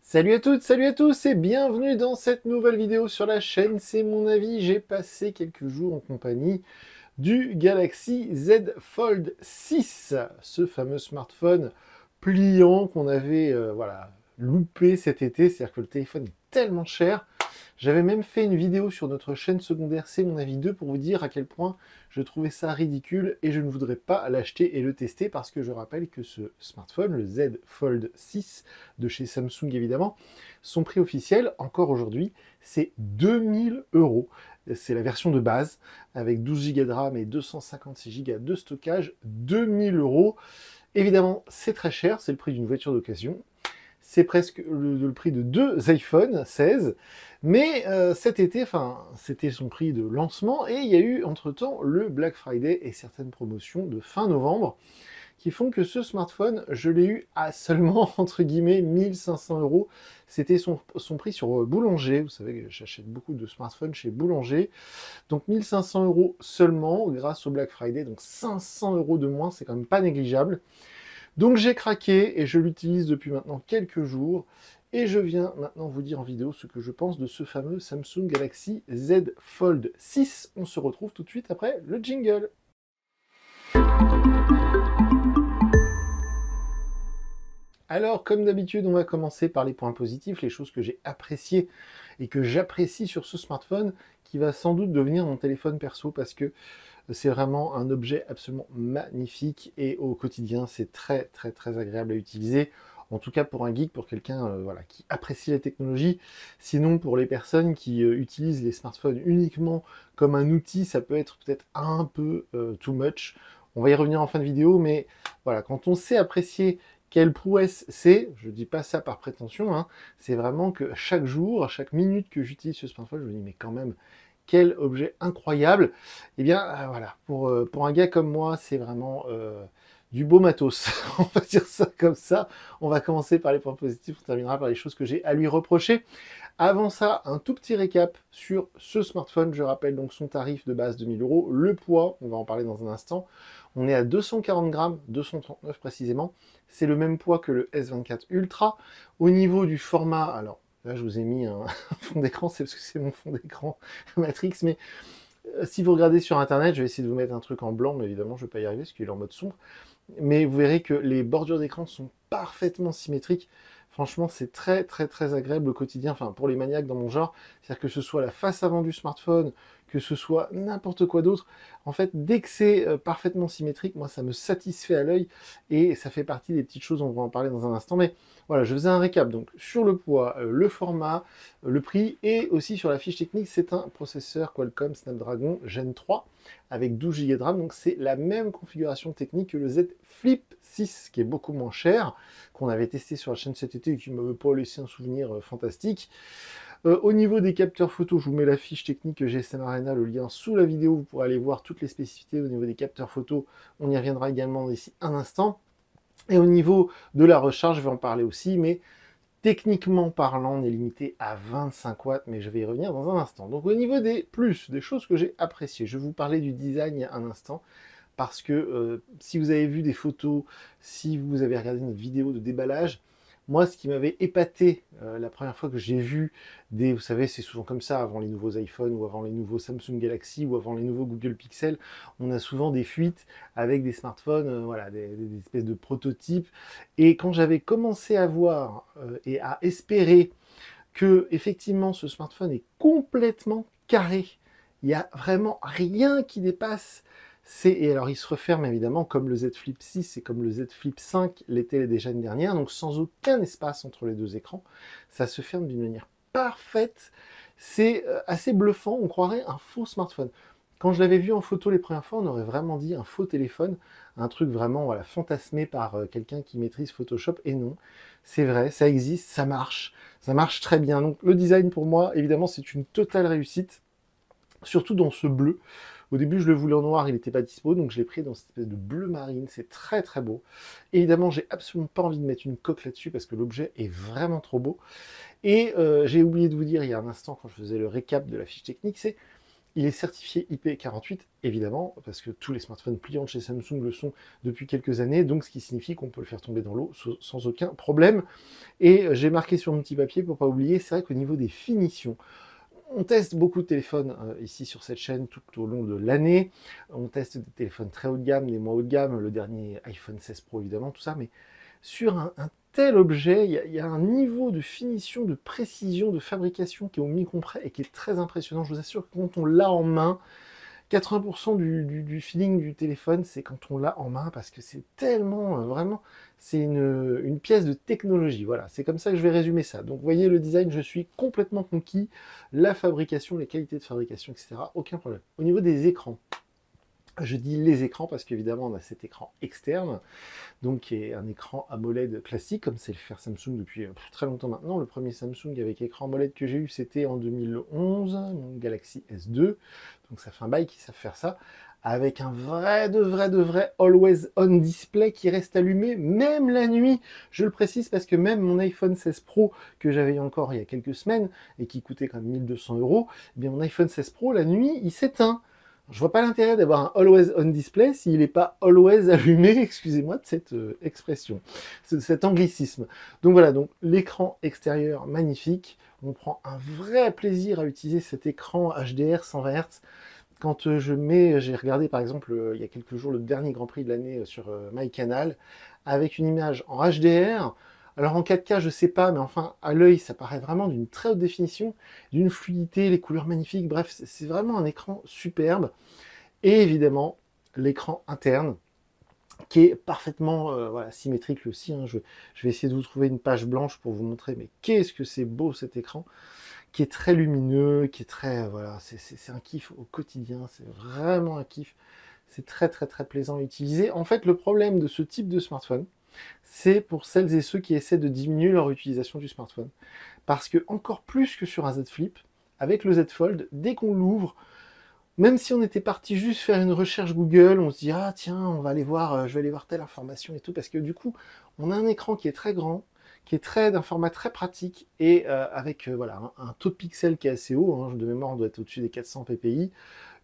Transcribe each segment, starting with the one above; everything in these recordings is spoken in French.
Salut à toutes, salut à tous et bienvenue dans cette nouvelle vidéo sur la chaîne. C'est mon avis, j'ai passé quelques jours en compagnie du Galaxy Z Fold 6, ce fameux smartphone pliant qu'on avait loupé cet été. C'est-à-dire que le téléphone est tellement cher. J'avais même fait une vidéo sur notre chaîne secondaire C'est mon avis 2 pour vous dire à quel point je trouvais ça ridicule et je ne voudrais pas l'acheter et le tester parce que je rappelle que ce smartphone, le Z Fold 6 de chez Samsung évidemment, son prix officiel, encore aujourd'hui, c'est 2000 euros. C'est la version de base avec 12 Go de RAM et 256 Go de stockage, 2000 euros. Évidemment, c'est très cher, c'est le prix d'une voiture d'occasion. C'est presque le prix de deux iPhone 16, mais cet été, c'était son prix de lancement, et il y a eu entre-temps le Black Friday et certaines promotions de fin novembre, qui font que ce smartphone, je l'ai eu à seulement, entre guillemets, 1500 euros. C'était son prix sur Boulanger, vous savez que j'achète beaucoup de smartphones chez Boulanger, donc 1500 euros seulement, grâce au Black Friday, donc 500 euros de moins, c'est quand même pas négligeable. Donc j'ai craqué et je l'utilise depuis maintenant quelques jours et je viens maintenant vous dire en vidéo ce que je pense de ce fameux Samsung Galaxy Z Fold 6. On se retrouve tout de suite après le jingle. Alors, comme d'habitude, on va commencer par les points positifs, les choses que j'ai appréciées et que j'apprécie sur ce smartphone, qui va sans doute devenir mon téléphone perso parce que c'est vraiment un objet absolument magnifique et au quotidien, c'est très très très agréable à utiliser. En tout cas pour un geek, pour quelqu'un qui apprécie la technologie. Sinon, pour les personnes qui utilisent les smartphones uniquement comme un outil, ça peut être peut-être un peu too much. On va y revenir en fin de vidéo, mais voilà, quand on sait apprécier quelle prouesse c'est, je dis pas ça par prétention, hein, c'est vraiment que chaque jour, à chaque minute que j'utilise ce smartphone, je me dis mais quand même, quel objet incroyable. Eh bien, voilà, pour un gars comme moi, c'est vraiment du beau matos. On va dire ça comme ça. On va commencer par les points positifs, on terminera par les choses que j'ai à lui reprocher. Avant ça, un tout petit récap sur ce smartphone. Je rappelle donc son tarif de base de 1000 euros. Le poids, on va en parler dans un instant. On est à 240 grammes, 239 précisément. C'est le même poids que le S24 Ultra. Au niveau du format, alors là je vous ai mis un fond d'écran, c'est parce que c'est mon fond d'écran Matrix, mais si vous regardez sur internet, je vais essayer de vous mettre un truc en blanc, mais évidemment je ne vais pas y arriver parce qu'il est en mode sombre. Mais vous verrez que les bordures d'écran sont parfaitement symétriques. Franchement, c'est très très très agréable au quotidien, enfin pour les maniaques dans mon genre, c'est-à-dire que ce soit la face avant du smartphone, que ce soit n'importe quoi d'autre, en fait, dès que c'est parfaitement symétrique, moi ça me satisfait à l'œil et ça fait partie des petites choses, on va en parler dans un instant, mais voilà, je faisais un récap donc sur le poids, le format, le prix et aussi sur la fiche technique. C'est un processeur Qualcomm Snapdragon Gen 3 avec 12 Go de RAM, donc c'est la même configuration technique que le Z Flip 6 qui est beaucoup moins cher, qu'on avait testé sur la chaîne cet été et qui ne m'avait pas laissé un souvenir fantastique. Au niveau des capteurs photo, je vous mets la fiche technique GSM Arena, le lien sous la vidéo, vous pourrez aller voir toutes les spécificités au niveau des capteurs photo, on y reviendra également d'ici un instant. Et au niveau de la recharge, je vais en parler aussi, mais techniquement parlant, on est limité à 25 watts, mais je vais y revenir dans un instant. Donc au niveau des plus, des choses que j'ai appréciées, je vais vous parler du design il y a un instant, parce que si vous avez vu des photos, si vous avez regardé notre vidéo de déballage, moi, ce qui m'avait épaté la première fois que j'ai vu vous savez, c'est souvent comme ça, avant les nouveaux iPhones ou avant les nouveaux Samsung Galaxy ou avant les nouveaux Google Pixel, on a souvent des fuites avec des smartphones, des espèces de prototypes. Et quand j'avais commencé à voir et à espérer que effectivement ce smartphone est complètement carré, il n'y a vraiment rien qui dépasse. Et alors il se referme évidemment comme le Z Flip 6 et comme le Z Flip 5 l'était déjà une dernière, donc sans aucun espace entre les deux écrans. Ça se ferme d'une manière parfaite. C'est assez bluffant, on croirait un faux smartphone. Quand je l'avais vu en photo les premières fois, on aurait vraiment dit un faux téléphone, un truc vraiment fantasmé par quelqu'un qui maîtrise Photoshop, et non, c'est vrai, ça existe, ça marche très bien. Donc le design pour moi, évidemment, c'est une totale réussite, surtout dans ce bleu. Au début, je le voulais en noir, il n'était pas dispo, donc je l'ai pris dans cette espèce de bleu marine, c'est très très beau. Évidemment, j'ai absolument pas envie de mettre une coque là-dessus parce que l'objet est vraiment trop beau. Et j'ai oublié de vous dire il y a un instant, quand je faisais le récap de la fiche technique, c'est Il est certifié IP48, évidemment, parce que tous les smartphones pliants de chez Samsung le sont depuis quelques années, donc ce qui signifie qu'on peut le faire tomber dans l'eau sans aucun problème. Et j'ai marqué sur mon petit papier, pour pas oublier, c'est vrai qu'au niveau des finitions, on teste beaucoup de téléphones ici sur cette chaîne tout au long de l'année. On teste des téléphones très haut de gamme, des moins haut de gamme, le dernier iPhone 16 Pro évidemment, tout ça, mais sur un tel objet, il y a un niveau de finition, de précision, de fabrication qui est au micron près et qui est très impressionnant. Je vous assure que quand on l'a en main, 80% du feeling du téléphone, c'est quand on l'a en main, parce que c'est tellement, vraiment, c'est une pièce de technologie. Voilà, c'est comme ça que je vais résumer ça. Donc, vous voyez, le design, je suis complètement conquis. La fabrication, les qualités de fabrication, etc., aucun problème. Au niveau des écrans, je dis les écrans parce qu'évidemment, on a cet écran externe, donc qui est un écran AMOLED classique, comme c'est le faire Samsung depuis très longtemps maintenant. Le premier Samsung avec écran AMOLED que j'ai eu, c'était en 2011, mon Galaxy S2, donc ça fait un bail qu'ils savent faire ça, avec un vrai, de vrai Always On display qui reste allumé, même la nuit. Je le précise parce que même mon iPhone 16 Pro, que j'avais encore il y a quelques semaines, et qui coûtait quand même 1200 €, eh bien mon iPhone 16 Pro, la nuit, il s'éteint. Je vois pas l'intérêt d'avoir un Always On display s'il n'est pas always allumé, excusez-moi de cette expression, cet anglicisme. Donc voilà, donc l'écran extérieur magnifique, on prend un vrai plaisir à utiliser cet écran HDR 120 Hz. Quand j'ai regardé par exemple il y a quelques jours le dernier Grand Prix de l'année sur MyCanal, avec une image en HDR. Alors en 4K, je sais pas, mais enfin, à l'œil, ça paraît vraiment d'une très haute définition, d'une fluidité, les couleurs magnifiques, bref, c'est vraiment un écran superbe. Et évidemment, l'écran interne, qui est parfaitement voilà, symétrique lui aussi. Hein. Je vais essayer de vous trouver une page blanche pour vous montrer, mais qu'est-ce que c'est beau cet écran, qui est très lumineux, qui est très... voilà, c'est un kiff au quotidien, c'est vraiment un kiff. C'est très plaisant à utiliser. En fait, le problème de ce type de smartphone, c'est pour celles et ceux qui essaient de diminuer leur utilisation du smartphone. Parce que, encore plus que sur un Z Flip, avec le Z Fold, dès qu'on l'ouvre, même si on était parti juste faire une recherche Google, on se dit « Ah tiens, on va aller voir, je vais aller voir telle information et tout », parce que du coup, on a un écran qui est très grand, qui est d'un format très pratique, et avec voilà, un taux de pixels qui est assez haut, hein, de mémoire on doit être au-dessus des 400 ppi,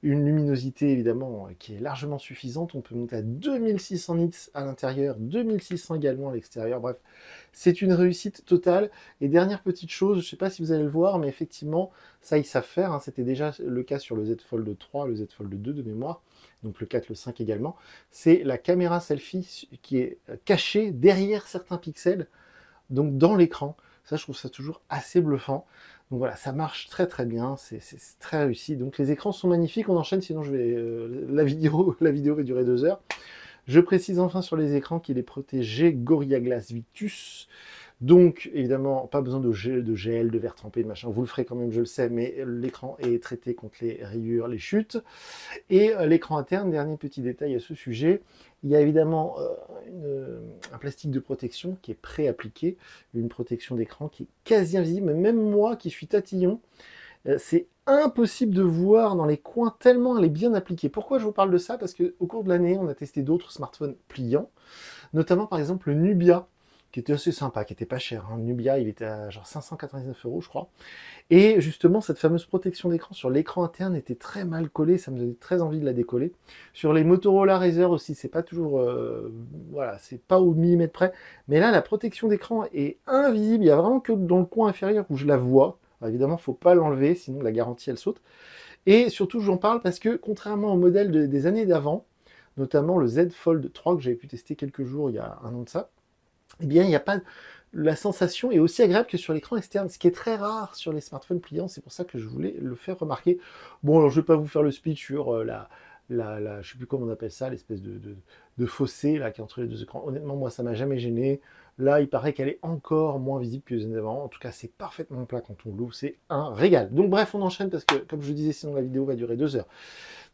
une luminosité évidemment qui est largement suffisante, on peut monter à 2600 nits à l'intérieur, 2600 également à l'extérieur, bref, c'est une réussite totale. Et dernière petite chose, je ne sais pas si vous allez le voir, mais effectivement, ça ils savent faire, hein, c'était déjà le cas sur le Z Fold 3, le Z Fold 2 de mémoire, donc le 4, le 5 également, c'est la caméra selfie qui est cachée derrière certains pixels, donc dans l'écran. Ça, je trouve ça toujours assez bluffant. Donc voilà, ça marche très bien, c'est très réussi. Donc les écrans sont magnifiques, on enchaîne, sinon je vais la vidéo va durer 2 heures. Je précise enfin sur les écrans qu'il est protégé Gorilla Glass Victus. Donc, évidemment, pas besoin de gel, de verre trempé, de machin. Vous le ferez quand même, je le sais, mais l'écran est traité contre les rayures, les chutes. Et l'écran interne, dernier petit détail à ce sujet, il y a évidemment un plastique de protection qui est pré-appliqué, une protection d'écran qui est quasi invisible. Même moi qui suis tatillon, c'est impossible de voir dans les coins tellement elle est bien appliquée. Pourquoi je vous parle de ça? Parce qu'au cours de l'année, on a testé d'autres smartphones pliants, notamment par exemple le Nubia, qui était assez sympa, qui était pas cher. Hein. Le Nubia, il était à genre 599 €, je crois. Et justement, cette fameuse protection d'écran sur l'écran interne était très mal collée, ça me donnait très envie de la décoller. Sur les Motorola Razr aussi, c'est pas toujours... voilà, c'est pas au millimètre près. Mais là, la protection d'écran est invisible, il y a vraiment que dans le coin inférieur où je la vois. Alors, évidemment, faut pas l'enlever, sinon la garantie, elle saute. Et surtout, j'en parle parce que, contrairement au modèle des années d'avant, notamment le Z Fold 3 que j'avais pu tester quelques jours il y a un an de ça, eh bien, il n'y a pas... La sensation est aussi agréable que sur l'écran externe, ce qui est très rare sur les smartphones pliants, c'est pour ça que je voulais le faire remarquer. Bon, alors je ne vais pas vous faire le speech sur je ne sais plus comment on appelle ça, l'espèce de fossé là, qui est entre les deux écrans. Honnêtement, moi, ça m'a jamais gêné. Là, il paraît qu'elle est encore moins visible que les années d'avant. En tout cas, c'est parfaitement plat quand on l'ouvre, c'est un régal. Donc bref, on enchaîne parce que, comme je disais, sinon la vidéo va durer 2 heures.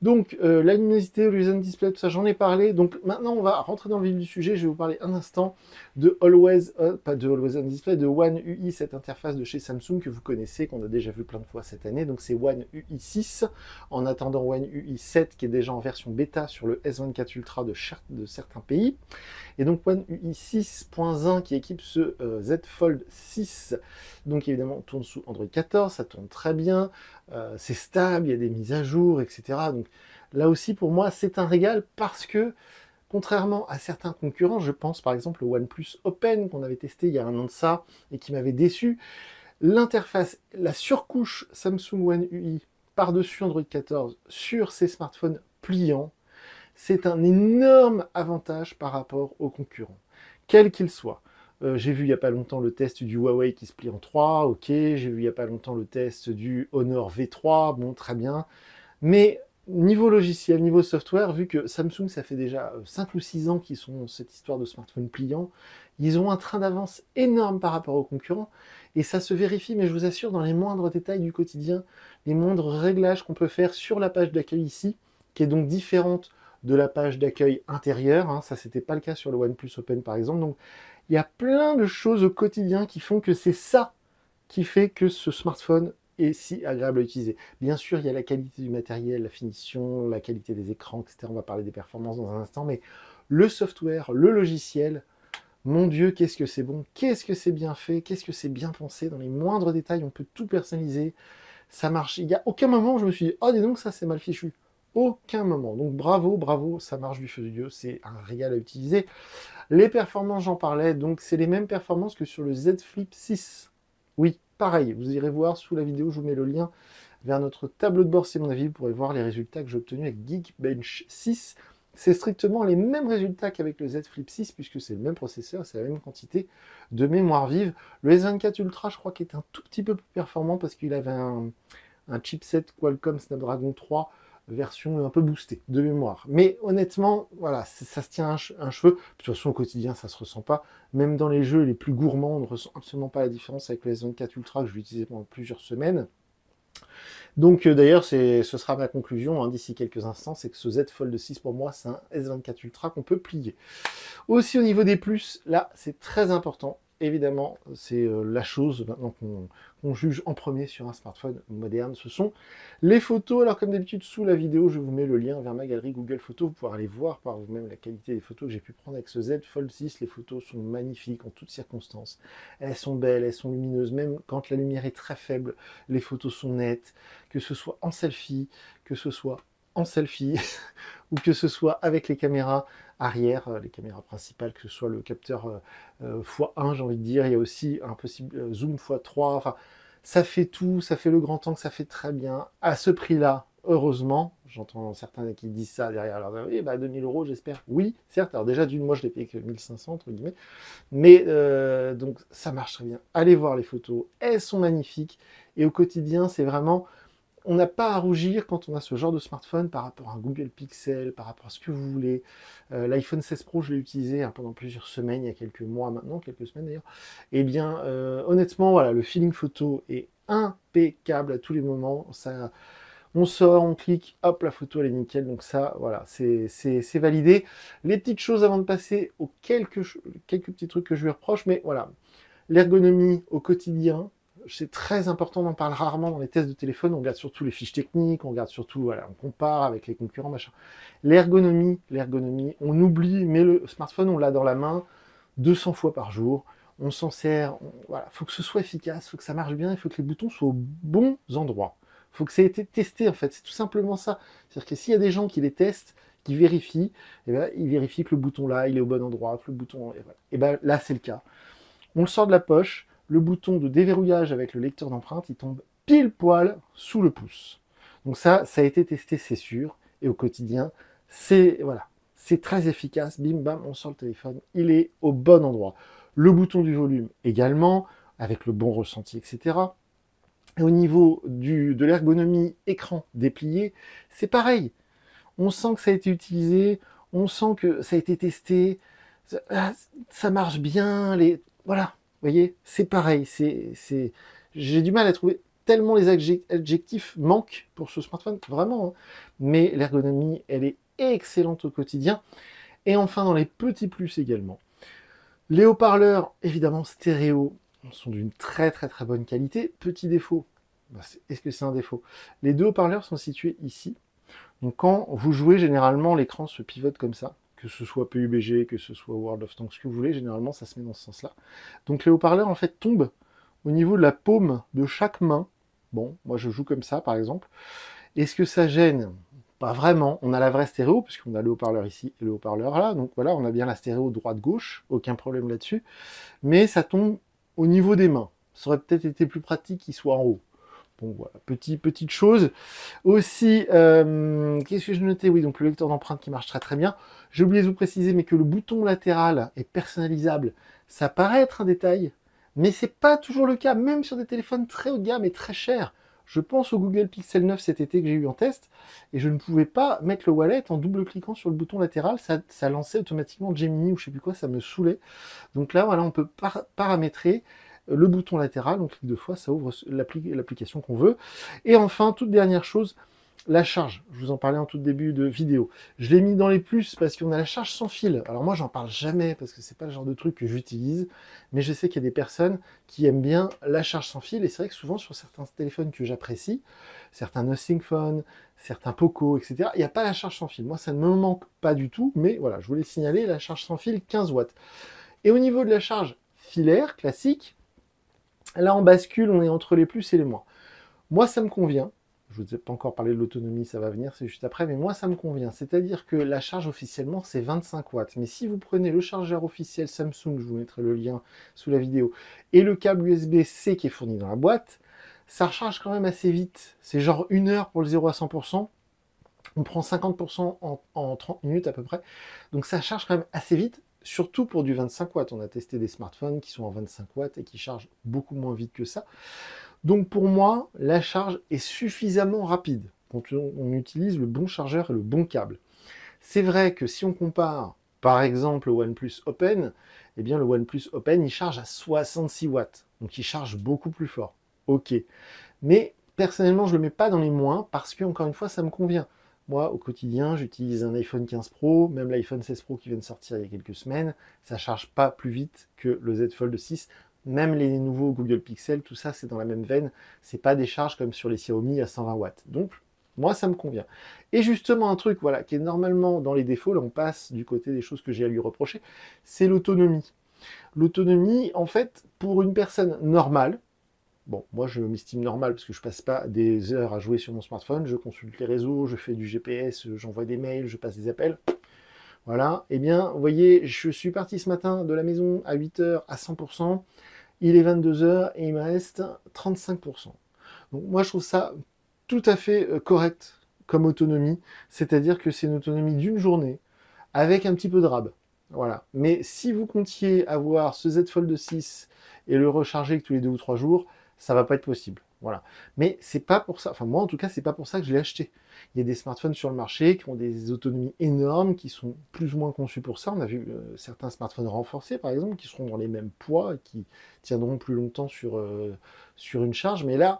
Donc, la luminosité, l'horizon display, tout ça, j'en ai parlé. Donc, maintenant, on va rentrer dans le vif du sujet. Je vais vous parler un instant de pas de Always On Display, de One UI, cette interface de chez Samsung que vous connaissez, qu'on a déjà vu plein de fois cette année. Donc, c'est One UI 6, en attendant One UI 7, qui est déjà en version bêta sur le S24 Ultra de certains pays. Et donc One UI 6.1 qui équipe ce Z Fold 6, donc évidemment on tourne sous Android 14, ça tourne très bien, c'est stable, il y a des mises à jour, etc. Donc là aussi pour moi c'est un régal parce que contrairement à certains concurrents, je pense par exemple au OnePlus Open qu'on avait testé il y a un an de ça et qui m'avait déçu, l'interface, la surcouche Samsung One UI par-dessus Android 14 sur ces smartphones pliants, c'est un énorme avantage par rapport aux concurrents, quels qu'ils soient. J'ai vu il n'y a pas longtemps le test du Huawei qui se plie en 3, ok. J'ai vu il n'y a pas longtemps le test du Honor V3, bon, très bien. Mais niveau logiciel, niveau software, vu que Samsung, ça fait déjà 5 ou 6 ans qu'ils sont dans cette histoire de smartphone pliant, ils ont un train d'avance énorme par rapport aux concurrents, et ça se vérifie, mais je vous assure, dans les moindres détails du quotidien, les moindres réglages qu'on peut faire sur la page d'accueil ici, qui est donc différente de la page d'accueil intérieure, hein, ça c'était pas le cas sur le OnePlus Open par exemple, donc il y a plein de choses au quotidien qui font que c'est ça qui fait que ce smartphone est si agréable à utiliser. Bien sûr, il y a la qualité du matériel, la finition, la qualité des écrans, etc. On va parler des performances dans un instant, mais le software, le logiciel, mon Dieu, qu'est-ce que c'est bon, qu'est-ce que c'est bien fait, qu'est-ce que c'est bien pensé, dans les moindres détails, on peut tout personnaliser, ça marche. Il n'y a aucun moment où je me suis dit, oh dis donc, ça c'est mal fichu. Aucun moment. Donc bravo, bravo, ça marche du feu de Dieu, c'est un régal à utiliser. Les performances, j'en parlais, donc c'est les mêmes performances que sur le Z Flip 6. Oui, pareil, vous irez voir sous la vidéo, je vous mets le lien vers notre tableau de bord, c'est mon avis, vous pourrez voir les résultats que j'ai obtenus avec Geekbench 6. C'est strictement les mêmes résultats qu'avec le Z Flip 6, puisque c'est le même processeur, c'est la même quantité de mémoire vive. Le S24 Ultra, je crois qu'il est un tout petit peu plus performant, parce qu'il avait un chipset Qualcomm Snapdragon 3 version un peu boostée de mémoire. Mais honnêtement, voilà, ça se tient un cheveu. De toute façon, au quotidien, ça se ressent pas. Même dans les jeux les plus gourmands, on ne ressent absolument pas la différence avec le S24 Ultra que je vais utiliser pendant plusieurs semaines. Donc d'ailleurs, ce sera ma conclusion hein, d'ici quelques instants, c'est que ce Z Fold 6 pour moi, c'est un S24 Ultra qu'on peut plier. Aussi au niveau des plus, là, c'est très important. Évidemment, c'est la chose maintenant qu'on juge en premier sur un smartphone moderne. Ce sont les photos. Alors comme d'habitude, sous la vidéo, je vous mets le lien vers ma galerie Google Photos. Vous pourrez aller voir par vous-même la qualité des photos que j'ai pu prendre avec ce Z Fold 6. Les photos sont magnifiques en toutes circonstances. Elles sont belles, elles sont lumineuses. Même quand la lumière est très faible, les photos sont nettes. Que ce soit en selfie, que ce soit en selfie, ou que ce soit avec les caméras arrière, les caméras principales, que ce soit le capteur x1, j'ai envie de dire, il y a aussi un possible zoom x3, enfin, ça fait tout, ça fait le grand angle, ça fait très bien, à ce prix-là, heureusement, j'entends certains qui disent ça derrière, alors oui, bah 2000 euros, j'espère, oui, certes, alors déjà d'une, moi je l'ai payé que 1500, entre guillemets, mais donc ça marche très bien, allez voir les photos, elles sont magnifiques, et au quotidien, c'est vraiment... On n'a pas à rougir quand on a ce genre de smartphone par rapport à un Google Pixel, par rapport à ce que vous voulez. L'iPhone 16 Pro, je l'ai utilisé hein, pendant plusieurs semaines, il y a quelques mois maintenant, quelques semaines d'ailleurs. Eh bien, honnêtement, voilà, le feeling photo est impeccable à tous les moments. Ça, on sort, on clique, hop, la photo elle est nickel. Donc ça, voilà, c'est validé. Les petites choses avant de passer aux quelques petits trucs que je lui reproche, mais voilà, l'ergonomie au quotidien, c'est très important, on en parle rarement dans les tests de téléphone, on regarde surtout les fiches techniques, on regarde surtout, voilà, on compare avec les concurrents, machin. L'ergonomie, on oublie, mais le smartphone, on l'a dans la main 200 fois par jour, on s'en sert, voilà, faut que ce soit efficace, faut que ça marche bien, il faut que les boutons soient aux bons endroits. Faut que ça ait été testé, en fait, c'est tout simplement ça. C'est-à-dire que s'il y a des gens qui les testent, qui vérifient, et ben, ils vérifient que le bouton là, il est au bon endroit, que le bouton, et, voilà. Et ben là, c'est le cas. On le sort de la poche, le bouton de déverrouillage avec le lecteur d'empreintes, il tombe pile poil sous le pouce. Donc ça a été testé, c'est sûr. Et au quotidien, c'est voilà, c'est très efficace. Bim bam, on sort le téléphone, il est au bon endroit. Le bouton du volume également, avec le bon ressenti, etc. Et au niveau de l'ergonomie écran déplié, c'est pareil. On sent que ça a été utilisé, on sent que ça a été testé, ça marche bien, voilà. Vous voyez, c'est pareil, j'ai du mal à trouver tellement les adjectifs manquent pour ce smartphone, vraiment. Hein. Mais l'ergonomie, elle est excellente au quotidien. Et enfin, dans les petits plus également. Les haut-parleurs, évidemment stéréo, sont d'une très très très bonne qualité. Petit défaut, est-ce que c'est un défaut? Les deux haut-parleurs sont situés ici. Donc quand vous jouez, généralement, l'écran se pivote comme ça. Que ce soit PUBG, que ce soit World of Tanks, ce que vous voulez, généralement, ça se met dans ce sens-là. Donc les haut-parleurs, en fait, tombent au niveau de la paume de chaque main. Bon, moi, je joue comme ça, par exemple. Est-ce que ça gêne? Pas vraiment. On a la vraie stéréo, puisqu'on a le haut-parleur ici et le haut-parleur là. Donc voilà, on a bien la stéréo droite-gauche. Aucun problème là-dessus. Mais ça tombe au niveau des mains. Ça aurait peut-être été plus pratique qu'il soit en haut. Bon, voilà, petite chose. Aussi, qu'est-ce que je notais? Oui, donc le lecteur d'empreintes qui marche très très bien. J'ai oublié de vous préciser, mais que le bouton latéral est personnalisable. Ça paraît être un détail, mais c'est pas toujours le cas, même sur des téléphones très haut de gamme et très chers. Je pense au Google Pixel 9 cet été que j'ai eu en test, et je ne pouvais pas mettre le wallet en double-cliquant sur le bouton latéral, ça lançait automatiquement Gemini ou je sais plus quoi, ça me saoulait. Donc là, voilà, on peut paramétrer le bouton latéral, on clique deux fois, ça ouvre l'application qu'on veut. Et enfin, toute dernière chose, la charge. Je vous en parlais en tout début de vidéo. Je l'ai mis dans les plus parce qu'on a la charge sans fil. Alors moi, j'en parle jamais parce que c'est pas le genre de truc que j'utilise, mais je sais qu'il y a des personnes qui aiment bien la charge sans fil, et c'est vrai que souvent sur certains téléphones que j'apprécie, certains Nothing Phone, certains Poco, etc., il n'y a pas la charge sans fil. Moi, ça ne me manque pas du tout, mais voilà, je voulais signaler la charge sans fil 15 watts. Et au niveau de la charge filaire classique, là, on bascule, on est entre les plus et les moins. Moi, ça me convient. Je ne vous ai pas encore parlé de l'autonomie, ça va venir, c'est juste après, mais moi, ça me convient. C'est-à-dire que la charge officiellement, c'est 25 watts. Mais si vous prenez le chargeur officiel Samsung, je vous mettrai le lien sous la vidéo, et le câble USB-C qui est fourni dans la boîte, ça recharge quand même assez vite. C'est genre 1 heure pour le 0 à 100%. On prend 50% en 30 minutes à peu près. Donc ça charge quand même assez vite, surtout pour du 25 watts. On a testé des smartphones qui sont en 25 watts et qui chargent beaucoup moins vite que ça. Donc pour moi, la charge est suffisamment rapide quand on utilise le bon chargeur et le bon câble. C'est vrai que si on compare par exemple au OnePlus Open, eh bien le OnePlus Open il charge à 66 watts, donc il charge beaucoup plus fort. Ok, mais personnellement je ne le mets pas dans les moins parce que encore une fois ça me convient. Moi, au quotidien, j'utilise un iPhone 15 Pro, même l'iPhone 16 Pro qui vient de sortir il y a quelques semaines, ça ne charge pas plus vite que le Z Fold 6. Même les nouveaux Google Pixel, tout ça, c'est dans la même veine. C'est pas des charges comme sur les Xiaomi à 120 watts. Donc, moi, ça me convient. Et justement, un truc, voilà, qui est normalement dans les défauts, là, on passe du côté des choses que j'ai à lui reprocher, c'est l'autonomie. L'autonomie, en fait, pour une personne normale, bon, moi je m'estime normal parce que je passe pas des heures à jouer sur mon smartphone, je consulte les réseaux, je fais du GPS, j'envoie des mails, je passe des appels. Voilà, eh bien, vous voyez, je suis parti ce matin de la maison à 8h à 100%, il est 22h et il me reste 35%. Donc moi je trouve ça tout à fait correct comme autonomie, c'est-à-dire que c'est une autonomie d'une journée avec un petit peu de rab. Voilà. Mais si vous comptiez avoir ce Z Fold 6 et le recharger que tous les 2 ou 3 jours, ça va pas être possible. Voilà. Mais c'est pas pour ça, enfin moi en tout cas, c'est pas pour ça que je l'ai acheté. Il y a des smartphones sur le marché qui ont des autonomies énormes, qui sont plus ou moins conçus pour ça. On a vu certains smartphones renforcés, par exemple, qui seront dans les mêmes poids et qui tiendront plus longtemps sur une charge. Mais là,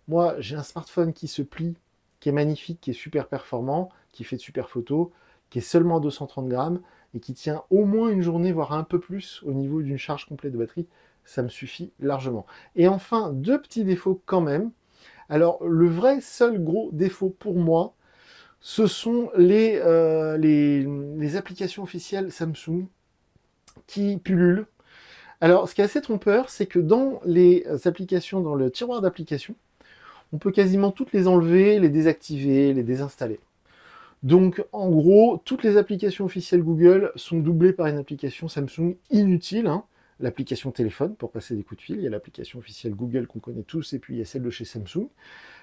moi, j'ai un smartphone qui se plie, qui est magnifique, qui est super performant, qui fait de super photos, qui est seulement à 230 grammes et qui tient au moins une journée, voire un peu plus au niveau d'une charge complète de batterie. Ça me suffit largement. Et enfin, deux petits défauts quand même. Alors, le vrai seul gros défaut pour moi, ce sont les applications officielles Samsung qui pullulent. Alors, ce qui est assez trompeur, c'est que dans les applications, dans le tiroir d'applications, on peut quasiment toutes les enlever, les désactiver, les désinstaller. Donc, en gros, toutes les applications officielles Google sont doublées par une application Samsung inutile, hein. L'application téléphone pour passer des coups de fil, il y a l'application officielle Google qu'on connaît tous, et puis il y a celle de chez Samsung.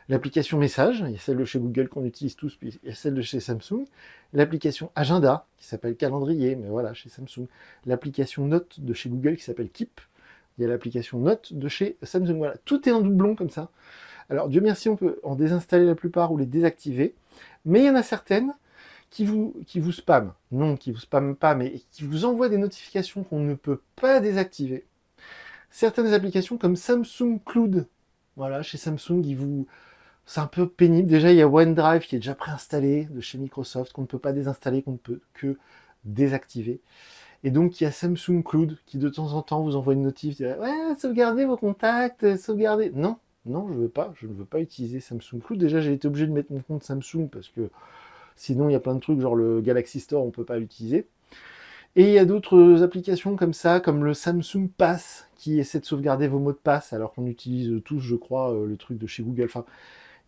L'application message, il y a celle de chez Google qu'on utilise tous, puis il y a celle de chez Samsung. L'application agenda, qui s'appelle calendrier, mais voilà, chez Samsung. L'application note de chez Google qui s'appelle Keep. Il y a l'application note de chez Samsung. Voilà, tout est en doublon comme ça. Alors, Dieu merci, on peut en désinstaller la plupart ou les désactiver. Mais il y en a certaines qui vous spamment. Non, qui vous spamment pas, mais qui vous envoient des notifications qu'on ne peut pas désactiver. Certaines applications comme Samsung Cloud. Voilà, chez Samsung, c'est un peu pénible. Déjà, il y a OneDrive qui est déjà préinstallé de chez Microsoft, qu'on ne peut pas désinstaller, qu'on ne peut que désactiver. Et donc, il y a Samsung Cloud qui, de temps en temps, vous envoie une notif, dit, ouais, sauvegardez vos contacts, sauvegardez. Non, non, je ne veux pas utiliser Samsung Cloud. Déjà, j'ai été obligé de mettre mon compte Samsung parce que sinon, il y a plein de trucs, genre le Galaxy Store, on ne peut pas l'utiliser. Et il y a d'autres applications comme ça, comme le Samsung Pass, qui essaie de sauvegarder vos mots de passe, alors qu'on utilise tous, je crois, le truc de chez Google. Enfin,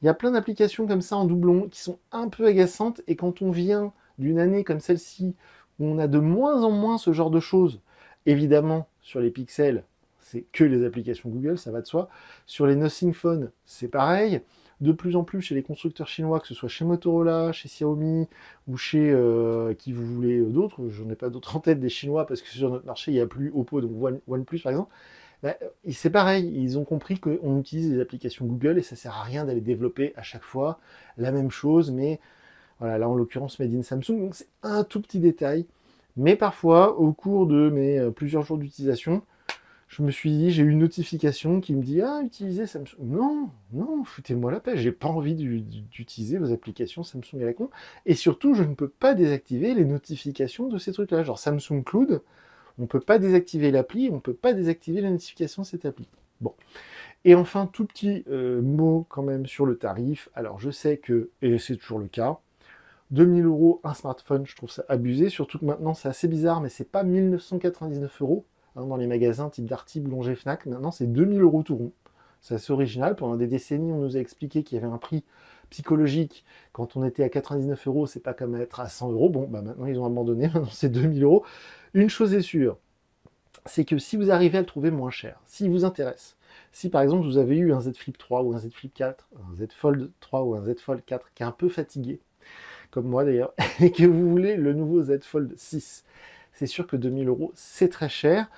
il y a plein d'applications comme ça en doublon qui sont un peu agaçantes, et quand on vient d'une année comme celle-ci, où on a de moins en moins ce genre de choses, évidemment, sur les Pixels, c'est que les applications Google, ça va de soi. Sur les Nothing Phone, c'est pareil. De plus en plus chez les constructeurs chinois, que ce soit chez Motorola, chez Xiaomi ou chez qui vous voulez d'autres, j'en ai pas d'autres en tête des Chinois parce que sur notre marché il n'y a plus Oppo, donc OnePlus par exemple. Bah, c'est pareil, ils ont compris qu'on utilise les applications Google et ça sert à rien d'aller développer à chaque fois la même chose, mais voilà, là en l'occurrence Made in Samsung, donc c'est un tout petit détail. Mais parfois, au cours de mes plusieurs jours d'utilisation, je me suis dit, j'ai eu une notification qui me dit ah, utilisez Samsung. Non, non, foutez-moi la paix, j'ai pas envie d'utiliser vos applications Samsung à la con. Et surtout, je ne peux pas désactiver les notifications de ces trucs-là. Genre Samsung Cloud, on ne peut pas désactiver l'appli, on ne peut pas désactiver la notification de cette appli. Bon. Et enfin, tout petit mot quand même sur le tarif. Alors je sais que, et c'est toujours le cas, 2000 euros un smartphone, je trouve ça abusé, surtout que maintenant c'est assez bizarre, mais c'est pas 1999 euros dans les magasins type Darty, Boulanger, Fnac, maintenant c'est 2000 euros tout rond. C'est assez original. Pendant des décennies, on nous a expliqué qu'il y avait un prix psychologique. Quand on était à 99 euros, c'est pas comme être à 100 euros. Bon, bah maintenant ils ont abandonné, maintenant c'est 2000 euros. Une chose est sûre, c'est que si vous arrivez à le trouver moins cher, s'il vous intéresse, si par exemple vous avez eu un Z Flip 3 ou un Z Flip 4, un Z Fold 3 ou un Z Fold 4 qui est un peu fatigué, comme moi d'ailleurs, et que vous voulez le nouveau Z Fold 6, c'est sûr que 2000 euros, c'est très cher.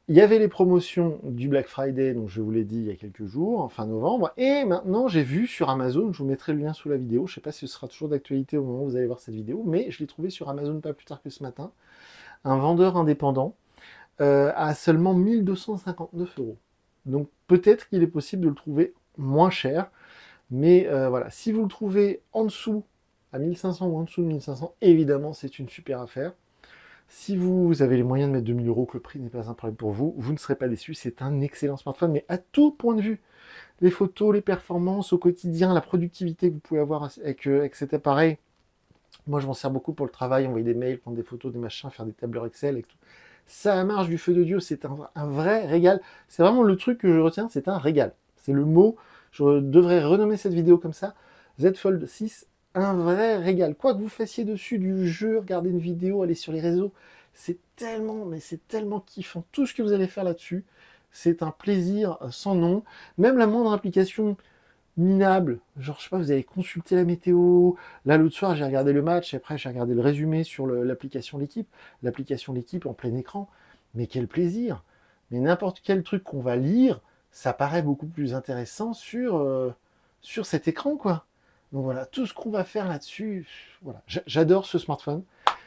Il y avait les promotions du Black Friday, donc je vous l'ai dit il y a quelques jours, en fin novembre, et maintenant j'ai vu sur Amazon, je vous mettrai le lien sous la vidéo, je ne sais pas si ce sera toujours d'actualité au moment où vous allez voir cette vidéo, mais je l'ai trouvé sur Amazon pas plus tard que ce matin, un vendeur indépendant à seulement 1259 euros. Donc peut-être qu'il est possible de le trouver moins cher, mais voilà, si vous le trouvez en dessous, à 1500 ou en dessous de 1500, évidemment c'est une super affaire. Si vous avez les moyens de mettre 2000 euros, que le prix n'est pas un problème pour vous, vous ne serez pas déçu. C'est un excellent smartphone, mais à tout point de vue. Les photos, les performances au quotidien, la productivité que vous pouvez avoir avec cet appareil. Moi, je m'en sers beaucoup pour le travail, envoyer des mails, prendre des photos, des machins, faire des tableurs Excel et tout. Ça marche du feu de Dieu, c'est un vrai régal. C'est vraiment le truc que je retiens, c'est un régal. C'est le mot, je devrais renommer cette vidéo comme ça. Z Fold 6, un vrai régal. Quoi que vous fassiez dessus, du jeu, regarder une vidéo, aller sur les réseaux, c'est tellement, mais c'est tellement kiffant. Tout ce que vous allez faire là-dessus, c'est un plaisir sans nom. Même la moindre application minable, genre je sais pas, vous allez consulter la météo. Là l'autre soir j'ai regardé le match et après j'ai regardé le résumé sur l'application L'équipe. L'application L'équipe en plein écran. Mais quel plaisir! Mais n'importe quel truc qu'on va lire, ça paraît beaucoup plus intéressant sur cet écran, quoi. Donc voilà, tout ce qu'on va faire là-dessus, voilà. J'adore ce smartphone.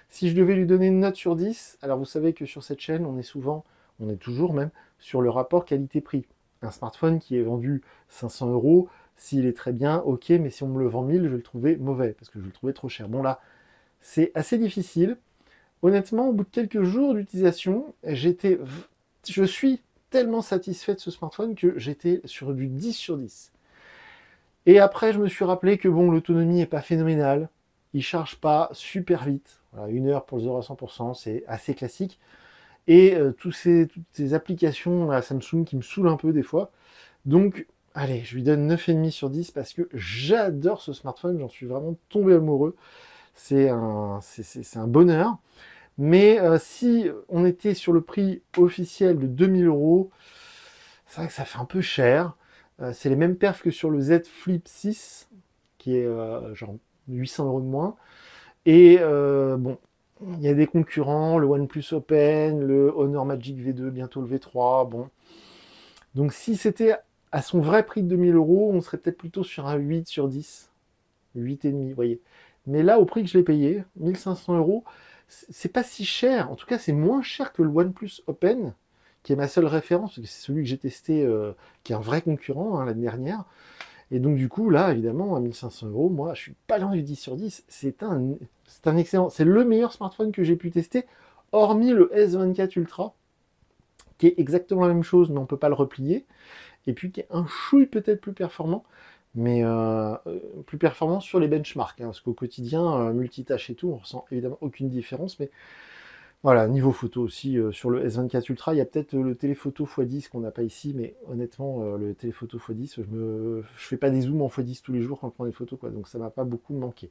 Si je devais lui donner une note sur 10, alors vous savez que sur cette chaîne, on est toujours même, sur le rapport qualité-prix. Un smartphone qui est vendu 500 euros, s'il est très bien, ok, mais si on me le vend 1000, je vais le trouver mauvais, parce que je vais le trouver trop cher. Bon là, c'est assez difficile. Honnêtement, au bout de quelques jours d'utilisation, je suis tellement satisfait de ce smartphone que j'étais sur du 10 sur 10. Et après, je me suis rappelé que bon, l'autonomie n'est pas phénoménale. Il ne charge pas super vite. Voilà, 1 heure pour le 0 à 100%, c'est assez classique. Et toutes ces applications à Samsung qui me saoulent un peu des fois. Donc, allez, je lui donne 9,5 sur 10 parce que j'adore ce smartphone. J'en suis vraiment tombé amoureux. C'est un bonheur. Mais si on était sur le prix officiel de 2000 euros, c'est vrai que ça fait un peu cher. C'est les mêmes perfs que sur le Z Flip 6, qui est genre 800 euros de moins. Et bon, il y a des concurrents, le OnePlus Open, le Honor Magic V2, bientôt le V3. Bon. Donc si c'était à son vrai prix de 2000 euros, on serait peut-être plutôt sur un 8 sur 10. 8,5, vous voyez. Mais là, au prix que je l'ai payé, 1500 euros, c'est pas si cher. En tout cas, c'est moins cher que le OnePlus Open, qui est ma seule référence, parce que c'est celui que j'ai testé, qui est un vrai concurrent, hein, l'année dernière. Et donc du coup, là, évidemment, à 1500 €, moi, je suis pas loin du 10 sur 10. C'est un excellent, c'est le meilleur smartphone que j'ai pu tester, hormis le S24 Ultra, qui est exactement la même chose, mais on peut pas le replier, et puis qui est un chouille peut-être plus performant, mais plus performant sur les benchmarks, hein, parce qu'au quotidien, multitâche et tout, on ressent évidemment aucune différence, mais voilà, niveau photo aussi, sur le S24 Ultra, il y a peut-être le téléphoto x10 qu'on n'a pas ici, mais honnêtement, le téléphoto x10, je fais pas des zooms en x10 tous les jours quand je prends des photos, quoi, donc ça m'a pas beaucoup manqué.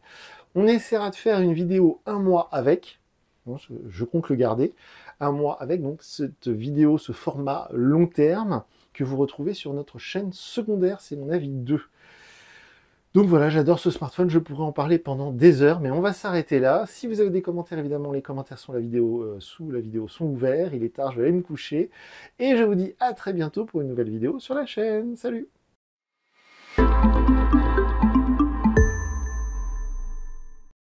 On essaiera de faire une vidéo un mois avec, bon, je compte le garder, un mois avec, donc cette vidéo, ce format long terme, que vous retrouvez sur notre chaîne secondaire, c'est mon avis 2. Donc voilà, j'adore ce smartphone, je pourrais en parler pendant des heures, mais on va s'arrêter là. Si vous avez des commentaires, évidemment, les commentaires sous la vidéo sont ouverts. Il est tard, je vais aller me coucher. Et je vous dis à très bientôt pour une nouvelle vidéo sur la chaîne. Salut!